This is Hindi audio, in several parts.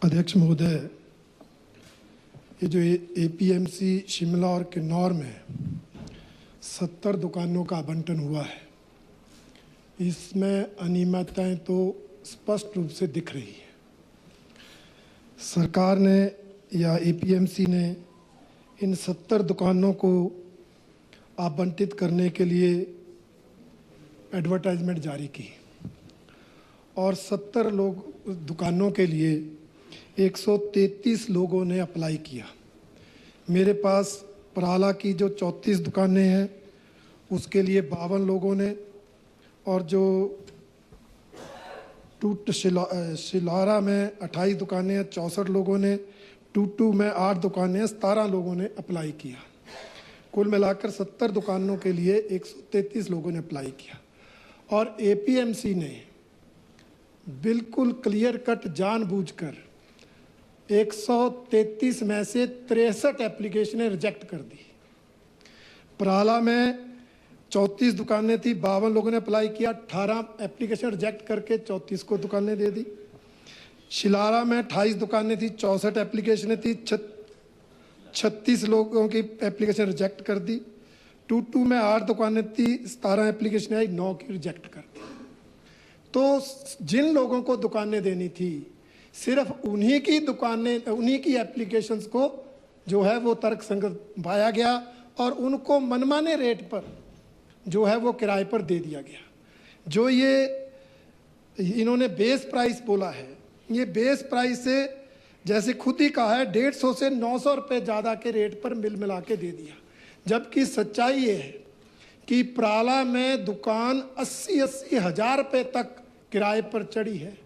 अध्यक्ष महोदय, ये जो एपीएमसी शिमला और किन्नौर में 70 दुकानों का आवंटन हुआ है, इसमें अनियमितताएं तो स्पष्ट रूप से दिख रही है। सरकार ने या एपीएमसी ने इन 70 दुकानों को आवंटित करने के लिए एडवर्टाइजमेंट जारी की और 70 दुकानों के लिए 133 लोगों ने अप्लाई किया। मेरे पास पराला की जो 34 दुकानें हैं उसके लिए 52 लोगों ने, और जो शिलारा में 28 दुकानें हैं 64 लोगों ने, टूटू में 8 दुकानें हैं 17 लोगों ने अप्लाई किया। कुल मिलाकर 70 दुकानों के लिए 133 लोगों ने अप्लाई किया। और एपीएमसी ने बिल्कुल क्लियर कट जानबूझकर 133 में से 63 एप्लीकेशनें रिजेक्ट कर दी। पराला में 34 दुकानें थी, 52 लोगों ने अप्लाई किया, 18 एप्लीकेशन रिजेक्ट करके 34 को दुकानें दे दी। शिलारा में 28 दुकानें थी, 64 एप्लीकेशनें थी, 36 लोगों की एप्लीकेशन रिजेक्ट कर दी। टूटू में 8 दुकानें थी, 17 एप्लीकेशन आई, 9 की रिजेक्ट कर दी। तो जिन लोगों को दुकानें देनी थी सिर्फ उन्हीं की दुकानें, उन्हीं की एप्लीकेशंस को जो है वो तर्कसंगत पाया गया और उनको मनमाने रेट पर जो है वो किराए पर दे दिया गया। जो ये इन्होंने बेस प्राइस बोला है, ये बेस प्राइस से जैसे खुद ही कहा है 150 से 900 रुपये ज़्यादा के रेट पर मिल मिला के दे दिया। जबकि सच्चाई ये है कि पराला में दुकान 80-80 हज़ार रुपये तक किराए पर चढ़ी है।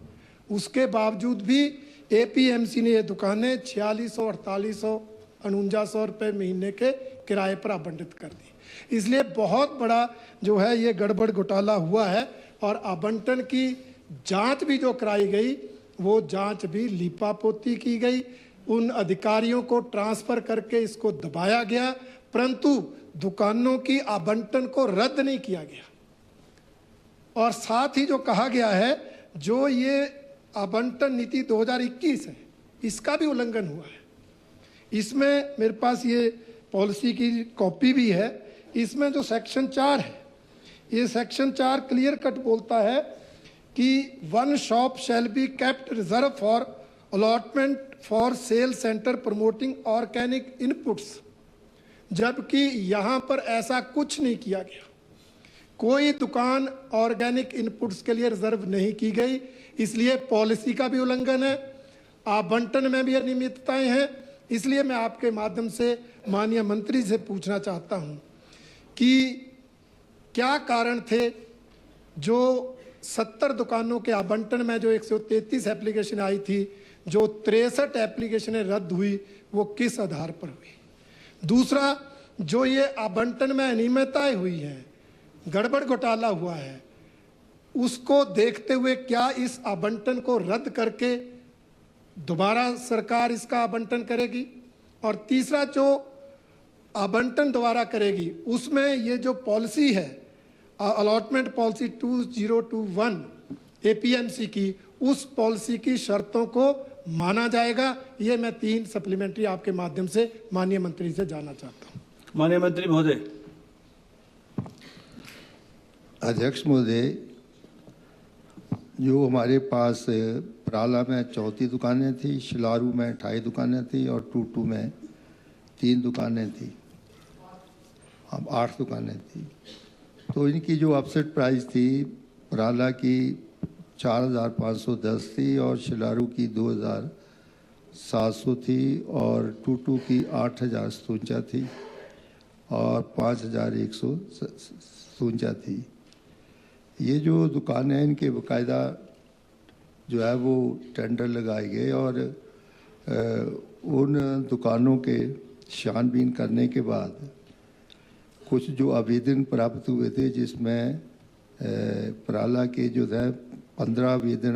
उसके बावजूद भी एपीएमसी ने ये दुकानें 4600, 4800, 4900 रुपये महीने के किराए पर आवंटित कर दी। इसलिए बहुत बड़ा जो है ये गड़बड़ घोटाला हुआ है और आवंटन की जांच भी जो कराई गई वो जांच भी लीपापोती की गई। उन अधिकारियों को ट्रांसफ़र करके इसको दबाया गया, परंतु दुकानों की आवंटन को रद्द नहीं किया गया। और साथ ही जो कहा गया है, जो ये आवंटन नीति 2021 है, इसका भी उल्लंघन हुआ है। इसमें मेरे पास ये पॉलिसी की कॉपी भी है। इसमें जो सेक्शन 4 है, ये सेक्शन 4 क्लियर कट बोलता है कि one shop shall be kept reserve for allotment for sale centre promoting organic inputs, जबकि यहाँ पर ऐसा कुछ नहीं किया गया। कोई दुकान ऑर्गेनिक इनपुट्स के लिए रिजर्व नहीं की गई, इसलिए पॉलिसी का भी उल्लंघन है, आवंटन में भी अनियमितताएं हैं। इसलिए मैं आपके माध्यम से माननीय मंत्री से पूछना चाहता हूं कि क्या कारण थे जो 70 दुकानों के आवंटन में जो 133 एप्लीकेशन आई थी, जो 63 एप्लीकेशनें रद्द हुई, वो किस आधार पर हुई? दूसरा, जो ये आवंटन में अनियमितताएं हुई हैं, गड़बड़ घोटाला हुआ है, उसको देखते हुए क्या इस आवंटन को रद्द करके दोबारा सरकार इसका आवंटन करेगी? और तीसरा, जो आवंटन दोबारा करेगी उसमें ये जो पॉलिसी है अलॉटमेंट पॉलिसी 2021 एपीएमसी की, उस पॉलिसी की शर्तों को माना जाएगा? ये मैं 3 सप्लीमेंट्री आपके माध्यम से माननीय मंत्री से जानना चाहता हूँ। माननीय मंत्री महोदय। अध्यक्ष महोदय, जो हमारे पास पराला में 34 दुकानें थी, शिलारू में 28 दुकानें थी और टूटू में 3 दुकानें थी, अब 8 दुकानें थी। तो इनकी जो अपसेट प्राइस थी, पराला की 4510 थी और शिलारू की 2700 थी और टूटू की 8057 थी और 5157 थी। ये जो दुकानें हैं, इनके बाकायदा जो है वो टेंडर लगाए गए और उन दुकानों के छानबीन करने के बाद कुछ जो आवेदन प्राप्त हुए थे, जिसमें पराला के जो है 15 आवेदन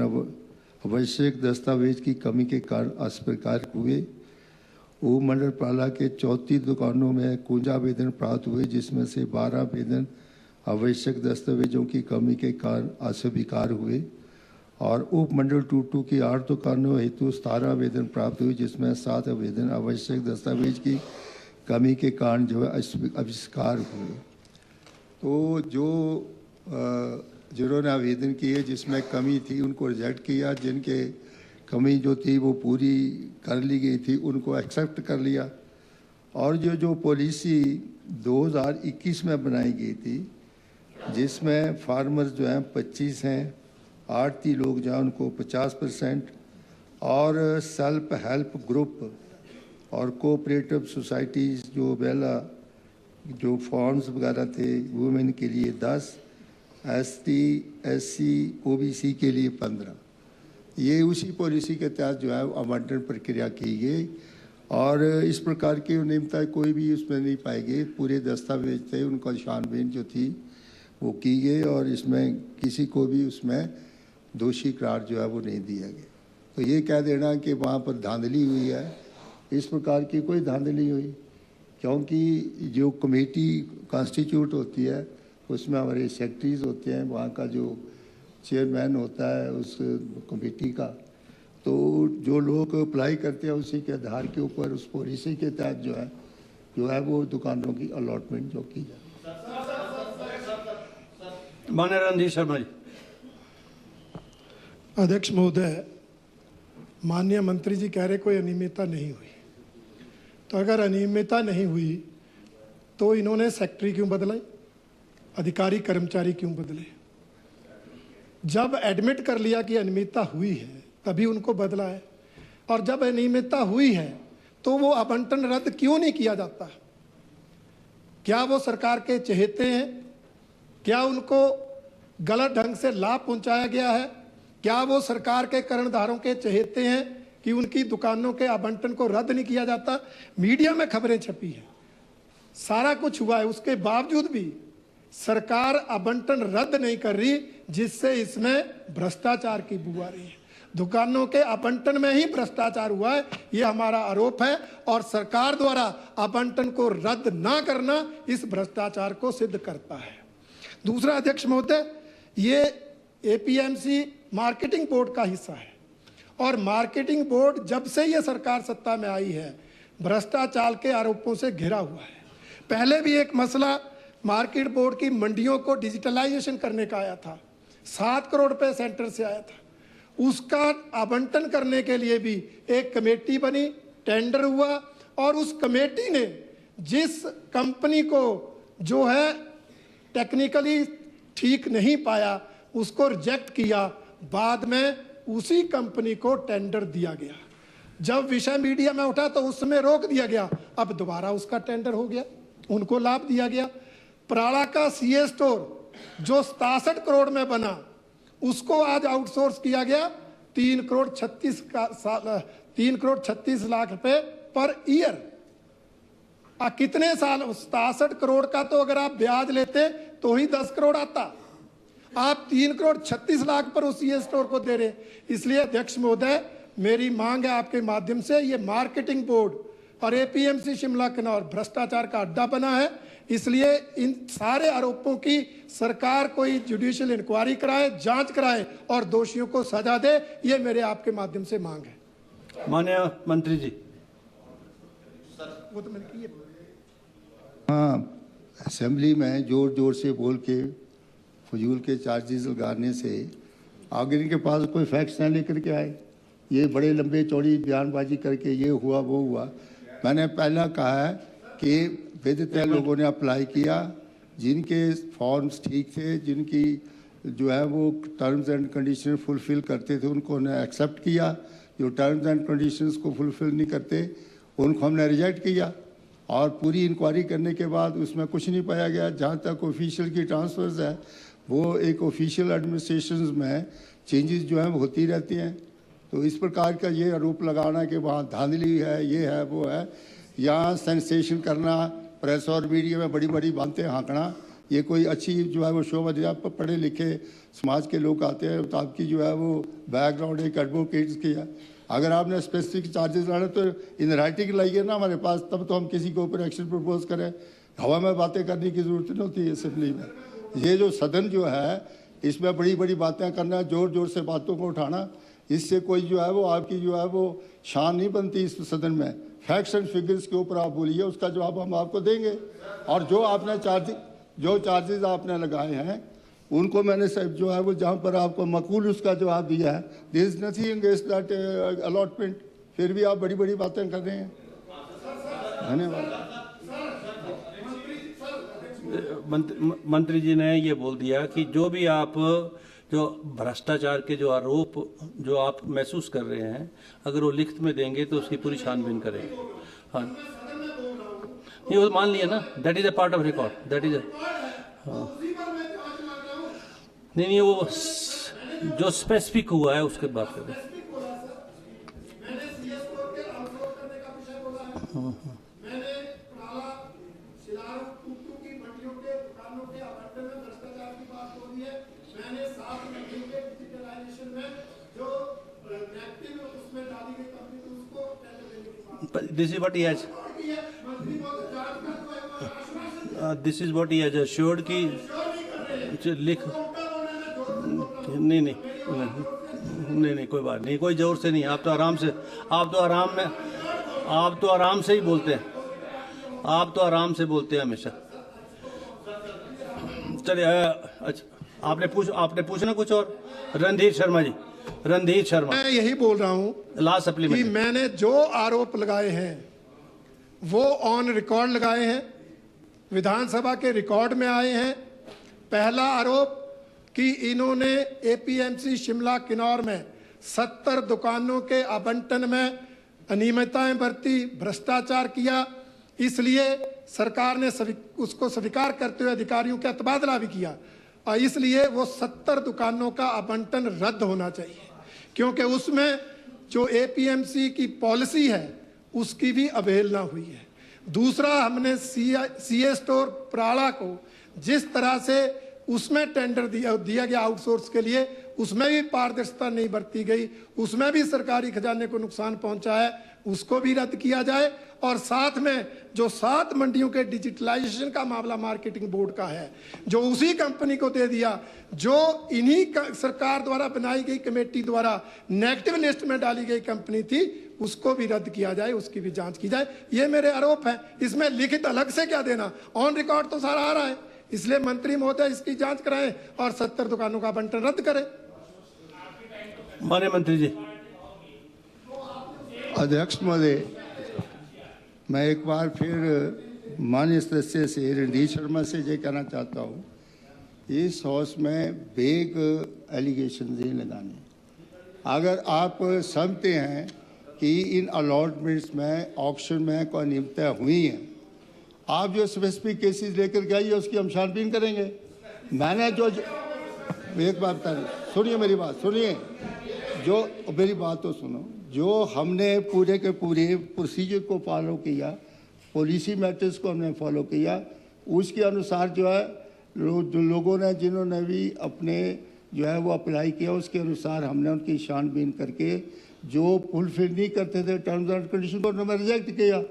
आवश्यक दस्तावेज की कमी के कारण अस्वीकार हुए। उपमंडल पराला के 34 दुकानों में कुंज आवेदन प्राप्त हुए, जिसमें से 12 आवेदन आवश्यक दस्तावेजों की कमी के कारण अस्वीकार हुए और उपमंडल 2 की 8 दुकानों हेतु 17 आवेदन प्राप्त हुए, जिसमें 7 आवेदन आवश्यक दस्तावेज की कमी के कारण जो है आविष्कार हुए। तो जो जिन्होंने आवेदन किए जिसमें कमी थी उनको रिजेक्ट किया, जिनके कमी जो थी वो पूरी कर ली गई थी उनको एक्सेप्ट कर लिया। और जो पॉलिसी 2021 में बनाई गई थी जिसमें फार्मर्स जो हैं 25 हैं, आड़ती लोग जो हैं उनको 50% और सेल्फ हेल्प ग्रुप और कोऑपरेटिव सोसाइटीज़ जो बेला जो फॉर्म्स वगैरह थे वुमेन के लिए 10, ST, SC, OBC के लिए 15, ये उसी पॉलिसी के तहत जो है आवंटन प्रक्रिया की गई। और इस प्रकार की अनियमितता कोई भी उसमें नहीं पाई गई, पूरे दस्तावेज थे उनका छानबीन जो थी वो की गई और इसमें किसी को भी उसमें दोषी करार जो है वो नहीं दिया गया। तो ये कह देना कि वहाँ पर धांधली हुई है, इस प्रकार की कोई धांधली हुई, क्योंकि जो कमेटी कॉन्स्टिट्यूट होती है उसमें हमारे सेक्रेटरीज होते हैं, वहाँ का जो चेयरमैन होता है उस कमेटी का, तो जो लोग अप्लाई करते हैं उसी के आधार के ऊपर उस पॉलिसी के तहत जो है वो दुकानों की अलॉटमेंट जो की जाए। माननीय रणधीर शर्मा जी। अध्यक्ष महोदय, माननीय मंत्री जी कह रहे कोई अनियमितता नहीं हुई, तो अगर अनियमितता नहीं हुई तो इन्होंने सेक्रेटरी क्यों बदलाई, अधिकारी कर्मचारी क्यों बदले? जब एडमिट कर लिया कि अनियमितता हुई है तभी उनको बदला है, और जब अनियमितता हुई है तो वो आवंटन रद्द क्यों नहीं किया जाता? क्या वो सरकार के चहेते हैं? क्या उनको गलत ढंग से लाभ पहुंचाया गया है? क्या वो सरकार के कर्णधारों के चहेते हैं कि उनकी दुकानों के आवंटन को रद्द नहीं किया जाता? मीडिया में खबरें छपी है, सारा कुछ हुआ है, उसके बावजूद भी सरकार आवंटन रद्द नहीं कर रही, जिससे इसमें भ्रष्टाचार की बू आ रही है। दुकानों के आवंटन में ही भ्रष्टाचार हुआ है, ये हमारा आरोप है, और सरकार द्वारा आवंटन को रद्द ना करना इस भ्रष्टाचार को सिद्ध करता है। दूसरा अध्यक्ष महोदय, ये APMC मार्केटिंग बोर्ड का हिस्सा है, और मार्केटिंग बोर्ड जब से ये सरकार सत्ता में आई है भ्रष्टाचार के आरोपों से घिरा हुआ है। पहले भी एक मसला मार्केट बोर्ड की मंडियों को डिजिटलाइजेशन करने का आया था, 7 करोड़ रुपए सेंटर से आया था, उसका आवंटन करने के लिए भी एक कमेटी बनी, टेंडर हुआ, और उस कमेटी ने जिस कंपनी को जो है टेक्निकली ठीक नहीं पाया उसको रिजेक्ट किया, बाद में उसी कंपनी को टेंडर दिया गया। जब विषय मीडिया में उठा तो उस समय रोक दिया गया, अब दोबारा उसका टेंडर हो गया, उनको लाभ दिया गया। पराला का CA स्टोर जो 67 करोड़ में बना उसको आज आउटसोर्स किया गया 3 करोड़ 36 लाख रुपए पर ईयर। कितने साल? 67 करोड़ का तो अगर आप ब्याज लेते तो ही 10 करोड़ आता, आप 3 करोड़ 36 लाख पर उस CA स्टोर को दे रहे। इसलिए अध्यक्ष महोदय, मेरी मांग है आपके माध्यम से, ये मार्केटिंग बोर्ड और APMC शिमला किन्नौर भ्रष्टाचार का अड्डा बना है, इसलिए इन सारे आरोपों की सरकार कोई जुडिशियल इंक्वायरी कराए, जांच कराए और दोषियों को सजा दे, ये मेरे आपके माध्यम से मांग है। माननीय मंत्री जी। वो तो मैंने की। हाँ, असेंबली में जोर जोर से बोल के फजूल के चार्जेस लगाने से आगे इनके पास कोई फैक्ट्स ना लेकर के आए, ये बड़े लंबे चौड़ी बयानबाजी करके ये हुआ वो हुआ। मैंने पहला कहा है कि विदित लोगों ने अप्लाई किया, जिनके फॉर्म्स ठीक थे, जिनकी जो है वो टर्म्स एंड कंडीशन फुलफिल करते थे उनको हमने एक्सेप्ट किया, जो टर्म्स एंड कंडीशंस को फुलफिल नहीं करते उनको हमने रिजेक्ट किया। और पूरी इंक्वायरी करने के बाद उसमें कुछ नहीं पाया गया। जहाँ तक ऑफिशियल की ट्रांसफर्स है, वो एक ऑफिशियल एडमिनिस्ट्रेशन में चेंजेस जो हैं होती रहती हैं। तो इस प्रकार का ये आरोप लगाना कि वहाँ धांधली है, ये है, वो है, यहाँ सेंसेशन करना, प्रेस और मीडिया में बड़ी बड़ी बातें हाँकना, ये कोई अच्छी जो है वो शोभा नहीं। आप पढ़े लिखे समाज के लोग आते हैं, तो आपकी जो है वो बैकग्राउंड एक एडवोकेट्स की है। अगर आपने स्पेसिफिक चार्जेस लाने तो इन राइटिंग लाइए ना हमारे पास, तब तो हम किसी के ऊपर एक्शन प्रपोज करें। हवा में बातें करने की जरूरत नहीं होती है असेंबली में। ये जो सदन जो है इसमें बड़ी बड़ी बातें करना, जोर जोर से बातों को उठाना, इससे कोई जो है वो आपकी जो है वो शान नहीं बनती इस सदन में। फैक्ट्स एंड फिगर्स के ऊपर आप बोलिए, उसका जवाब हम आपको देंगे। और जो आपने चार्जेस आपने लगाए हैं उनको मैंने सब जो है वो जहाँ पर आपको मकबूल उसका जवाब दिया है। There is nothing against that allotment, फिर भी आप बड़ी बड़ी बातें कर रहे हैं। धन्यवाद। मंत्री जी ने ये बोल दिया कि जो भी आप जो भ्रष्टाचार के जो आरोप जो आप महसूस कर रहे हैं, अगर वो लिखित में देंगे तो उसकी पूरी छानबीन करेंगे। हाँ, ये वो मान लिया ना, that is a part of record, that is नहीं, वो जो स्पेसिफिक हुआ है उसके बात कर रहे हैं। This is what he has. This is what he has assured कि लिख नहीं कोई बात नहीं, कोई जोर से नहीं, आप तो आराम से ही बोलते हैं, आप तो आराम से बोलते हैं हमेशा। चलिए, अच्छा आपने पूछना कुछ और? रणधीर शर्मा जी, रणधीर शर्मा। मैं यही बोल रहा हूं लास्ट सप्लीमेंट कि मैंने जो आरोप लगाए हैं वो ऑन रिकॉर्ड लगाए हैं, विधानसभा के रिकॉर्ड में आए हैं। पहला आरोप कि इन्होंने एपीएमसी शिमला किन्नौर में 70 दुकानों के आवंटन में अनियमितताएं बरती, भ्रष्टाचार किया, इसलिए सरकार ने उसको स्वीकार करते हुए अधिकारियों का तबादला भी किया, और इसलिए वो 70 दुकानों का आवंटन रद्द होना चाहिए, क्योंकि उसमें जो एपीएमसी की पॉलिसी है उसकी भी अवहेलना हुई है। दूसरा, हमने सीए स्टोर प्राला को जिस तरह से उसमें टेंडर दिया गया आउटसोर्स के लिए, उसमें भी पारदर्शिता नहीं बरती गई, उसमें भी सरकारी खजाने को नुकसान पहुंचा है, उसको भी रद्द किया जाए। और साथ में जो 7 मंडियों के डिजिटलाइजेशन का मामला मार्केटिंग बोर्ड का है, जो उसी कंपनी को दे दिया, जो इन्हीं सरकार द्वारा बनाई गई कमेटी द्वारा नेगेटिव लिस्ट में डाली गई कंपनी थी, उसको भी रद्द किया जाए, उसकी भी जांच की जाए। ये मेरे आरोप हैं, इसमें लिखित अलग से क्या देना, ऑन रिकॉर्ड तो सारा आ रहा है। इसलिए मंत्री महोदय इसकी जांच कराएं और 70 दुकानों का आवंटन रद्द करें। माननीय मंत्री जी। अध्यक्ष महोदय, मैं एक बार फिर माननीय सदस्य से रणधीर शर्मा से ये कहना चाहता हूँ, इस हाउस में बेग एलिगेशन नहीं लगाने। अगर आप समझते हैं कि इन अलॉटमेंट्स में ऑक्शन में कोई अनियमितता हुई है, आप जो स्पेसिफिक केसेस लेकर के आइए, उसकी हम छानबीन करेंगे। मैंने जो एक बात बता, सुनिए मेरी बात, सुनिए, जो मेरी बात तो सुनो, जो हमने पूरे के पूरे प्रोसीजर को फॉलो किया, पॉलिसी मैटर्स को हमने फॉलो किया, उसके अनुसार जो है लोगों ने जिन्होंने भी अपने जो है वो अप्लाई किया, उसके अनुसार हमने उनकी छानबीन करके जो फुलफिल नहीं करते थे टर्म्स एंड कंडीशन को हमने रिजेक्ट किया,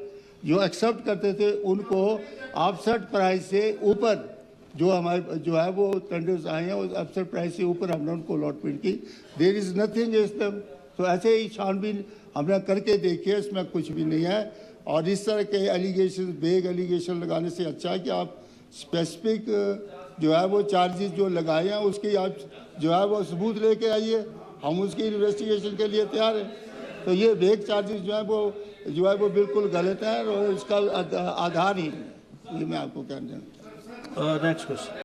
जो एक्सेप्ट करते थे उनको ऑफसेट प्राइस से ऊपर जो हमारे जो है वो टेंडर्स आए हैं, उस ऑफसेट प्राइस से ऊपर हमने उनको अलॉटमेंट की। There is nothing is them. तो ऐसे ही छानबीन हमने करके देखिए, इसमें कुछ भी नहीं है। और इस तरह के एलिगेशन, बेग एलिगेशन लगाने से अच्छा है कि आप स्पेसिफिक जो है वो चार्जेस जो लगाए हैं उसकी आप जो है वो सबूत लेके आइए, हम उसकी इन्वेस्टिगेशन के लिए तैयार हैं। तो ये बेग चार्जेस जो है वो बिल्कुल गलत है और इसका आधार ही, ये मैं आपको कहना चाहता हूँ। Next question.